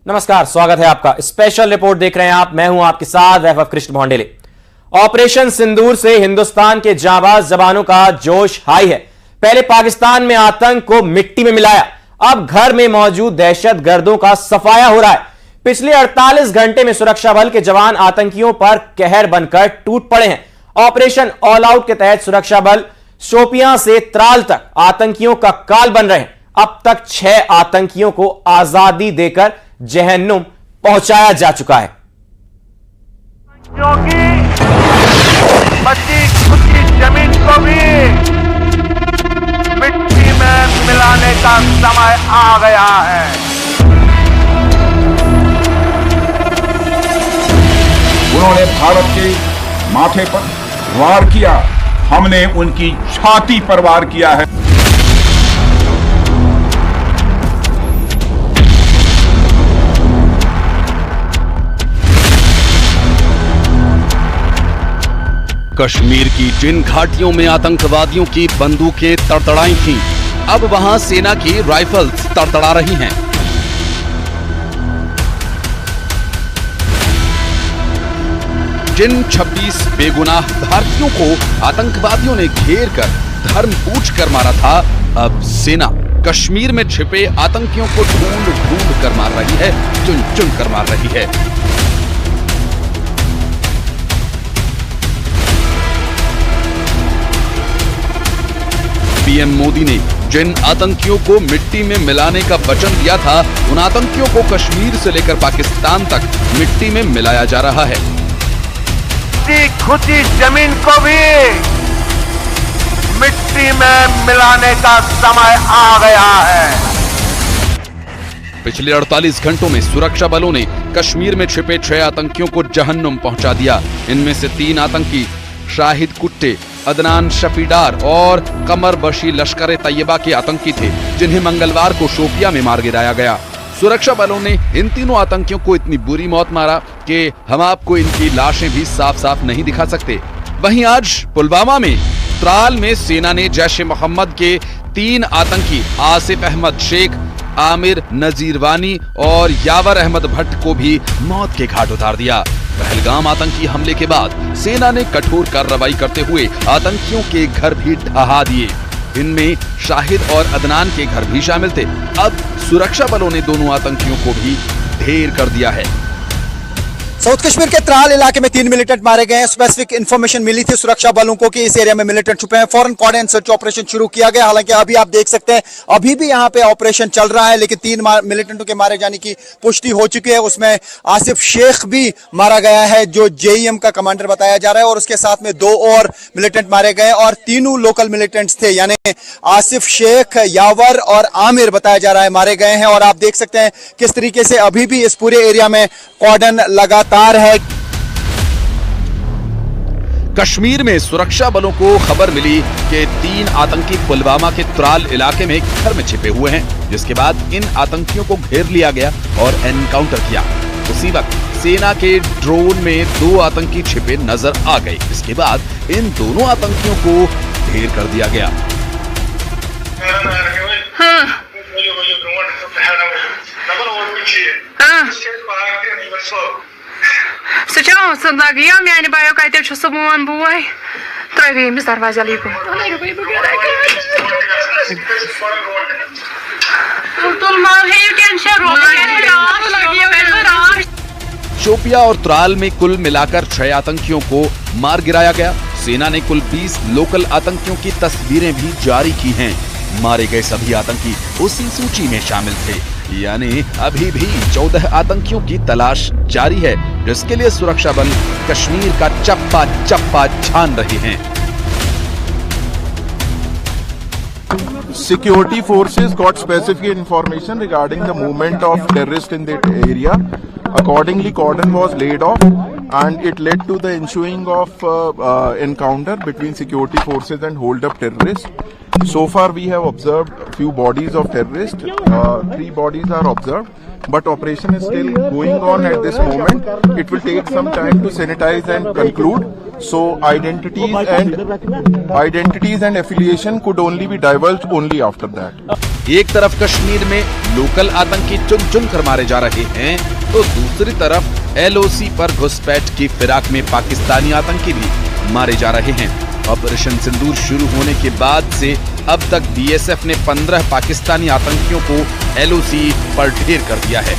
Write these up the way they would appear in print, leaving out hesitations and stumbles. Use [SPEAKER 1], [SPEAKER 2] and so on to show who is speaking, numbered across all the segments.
[SPEAKER 1] नमस्कार, स्वागत है आपका। स्पेशल रिपोर्ट देख रहे हैं आप, मैं हूं आपके साथ वैभव कृष्ण भोंडेले। ऑपरेशन सिंदूर से हिंदुस्तान के जांबाज जवानों का जोश हाई है। पहले पाकिस्तान में आतंक को मिट्टी में मिलाया, अब घर में मौजूद दहशतगर्दों का सफाया हो रहा है। पिछले 48 घंटे में सुरक्षा बल के जवान आतंकियों पर कहर बनकर टूट पड़े हैं। ऑपरेशन ऑल आउट के तहत सुरक्षा बल शोपियां से त्राल तक आतंकियों का काल बन रहे हैं। अब तक 6 आतंकियों को आजादी देकर जहन्नुम पहुंचाया जा चुका है।
[SPEAKER 2] क्योंकि बची खुदी जमीन को भी मिट्टी में मिलाने का समय आ गया है।
[SPEAKER 3] उन्होंने भारत के माथे पर वार किया, हमने उनकी छाती पर वार किया है।
[SPEAKER 4] कश्मीर की जिन घाटियों में आतंकवादियों की बंदूकें तड़तड़ाई थीं, अब वहां सेना की राइफल्स तड़तड़ा रही हैं। जिन 26 बेगुनाह भारतीयों को आतंकवादियों ने घेर कर धर्म पूछ कर मारा था, अब सेना कश्मीर में छिपे आतंकियों को ढूंढ ढूंढ कर मार रही है, चुन चुन कर मार रही है। पीएम मोदी ने जिन आतंकियों को मिट्टी में मिलाने का वचन दिया था, उन आतंकियों को कश्मीर से लेकर पाकिस्तान तक मिट्टी में मिलाया जा रहा है।
[SPEAKER 2] खुदी जमीन को भी मिट्टी में मिलाने का समय आ गया है।
[SPEAKER 4] पिछले 48 घंटों में सुरक्षा बलों ने कश्मीर में छिपे 6 आतंकियों को जहन्नुम पहुंचा दिया। इनमें से 3 आतंकी शाहिद कुट्टे, अदनान शफीडार और कमर बशी लश्कर तैयबा के आतंकी थे, जिन्हें मंगलवार को शोपिया में मार गिराया गया। सुरक्षा बलों ने इन तीनों आतंकियों को इतनी बुरी मौत मारा कि हम आपको इनकी लाशें भी साफ साफ नहीं दिखा सकते। वहीं आज पुलवामा में त्राल में सेना ने जैश ए मोहम्मद के 3 आतंकी आसिफ अहमद शेख, आमिर नजीरवानी और यावर अहमद भट्ट को भी मौत के घाट उतार दिया। पहलगाम आतंकी हमले के बाद सेना ने कठोर कार्रवाई करते हुए आतंकियों के घर भी ढहा दिए। इनमें शाहिद और अदनान के घर भी शामिल थे। अब सुरक्षा बलों ने दोनों आतंकियों को भी ढेर कर दिया है।
[SPEAKER 5] साउथ कश्मीर के त्राल इलाके में 3 मिलिटेंट मारे गए हैं। स्पेसिफिक इन्फॉर्मेशन मिली थी सुरक्षा बलों को कि इस एरिया में मिलिटेंट छुपे हैं। फौरन कॉर्डन सर्च ऑपरेशन शुरू किया गया। हालांकि अभी आप देख सकते हैं अभी भी यहां पे ऑपरेशन चल रहा है, लेकिन 3 मिलिटेंटों के मारे जाने की पुष्टि हो चुकी है। उसमें आसिफ शेख भी मारा गया है, जो जेईएम का कमांडर बताया जा रहा है, और उसके साथ में 2 और मिलिटेंट मारे गए और तीनों लोकल मिलिटेंट्स थे, यानी आसिफ शेख, यावर और आमिर बताया जा रहा है मारे गए हैं। और आप देख सकते हैं किस तरीके से अभी भी इस पूरे एरिया में कॉर्डन लगातार है।
[SPEAKER 4] कश्मीर में सुरक्षा बलों को खबर मिली कि 3 आतंकी पुलवामा के त्राल इलाके में एक घर में छिपे हुए हैं, जिसके बाद इन आतंकियों को घेर लिया गया और एनकाउंटर किया। उसी वक्त सेना के ड्रोन में 2 आतंकी छिपे नजर आ गए। इसके बाद इन दोनों आतंकियों को ढेर कर दिया गया।
[SPEAKER 6] गया मैंने बायो कहते मोन बोय त्रवे अमिस दरवाजा लेको
[SPEAKER 4] शोपिया और त्राल में कुल मिलाकर 6 आतंकियों को मार गिराया गया। सेना ने कुल 20 लोकल आतंकियों की तस्वीरें भी जारी की हैं। मारे गए सभी आतंकी उसी सूची में शामिल थे, यानी अभी भी 14 आतंकियों की तलाश जारी है, जिसके लिए सुरक्षा बल कश्मीर का चप्पा चप्पा छान रहे हैं।
[SPEAKER 7] Security forces got specific information regarding the movement of terrorists in that area. Accordingly, cordon was laid off, and it led to the ensuing of encounter between security forces and hold-up terrorists. So far, we have observed few bodies of terrorists. 3 bodies are observed, but operation is still going on at this moment. It will take some time to sanitize and conclude. So identities and affiliation could only be divulged only after that.
[SPEAKER 4] एक तरफ कश्मीर में local आतंकी चुन चुन कर मारे जा रहे हैं, तो दूसरी तरफ LOC पर घुसपैठ की फिराक में पाकिस्तानी आतंकी भी मारे जा रहे हैं। ऑपरेशन सिंदूर शुरू होने के बाद से अब तक BSF ने 15 पाकिस्तानी आतंकियों को LOC पर ढेर कर दिया है।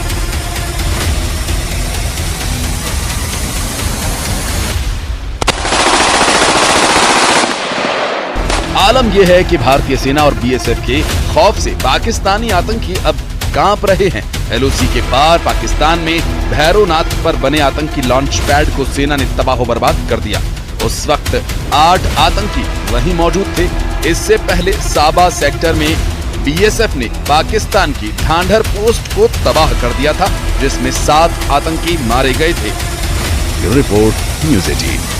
[SPEAKER 4] आलम यह है कि भारतीय सेना और BSF के खौफ से पाकिस्तानी आतंकी अब कांप रहे हैं। LOC के पार पाकिस्तान में भैरोनाथ पर बने आतंकी लॉन्च पैड को सेना ने तबाह बर्बाद कर दिया। उस वक्त 8 आतंकी वहीं मौजूद थे। इससे पहले साबा सेक्टर में BSF ने पाकिस्तान की ढांढर पोस्ट को तबाह कर दिया था, जिसमें 7 आतंकी मारे गए थे। Report news 18।